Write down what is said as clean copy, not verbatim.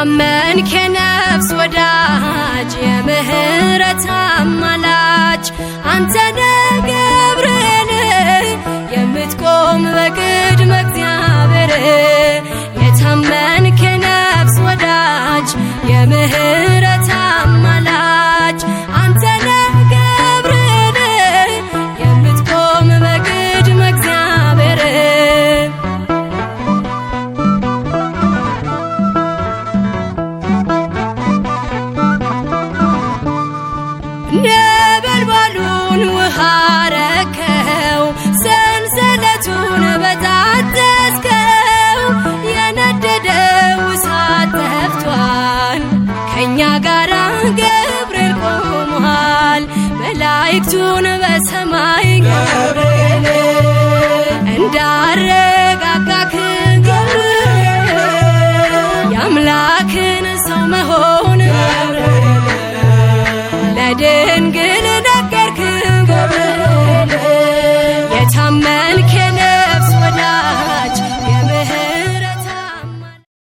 የታመንክ የነፍስ ወዳጅ የምህረት አማላጅ አንተነ ገብርኤል የምትቆም በቅድመ እግዚአብሔር የታመንክ የነፍስ ወዳጅ የምህረት አማላጅ አንተነ ገብርኤል የምትቆም በቅድመ እግዚአብሔር ነበልባሉን ውሃ ረከው ሰንሰለቱን በጣጠስከው የነደደው እሳት ጠፍቷል ከእኛ ጋራ ገብርኤል ቆሟል መላእክቱን በሰማይ ገብርኤል እንዳረጋጋክ ገብርኤል የአምላክን ሰው መሆን